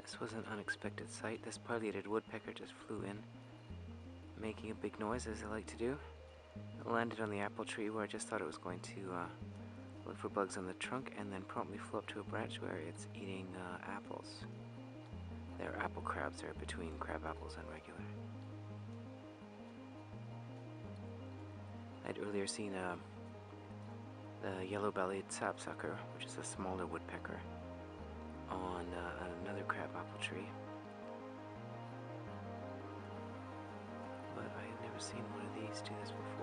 This was an unexpected sight. This pileated woodpecker just flew in, making a big noise as they like to do. It landed on the apple tree where I just thought it was going to look for bugs on the trunk, and then promptly flew up to a branch where it's eating apples. They're apple crabs. They're between crab apples and regular. I'd earlier seen the yellow-bellied sapsucker, which is a smaller woodpecker, on another crab apple tree. But I had never seen one of these do this before.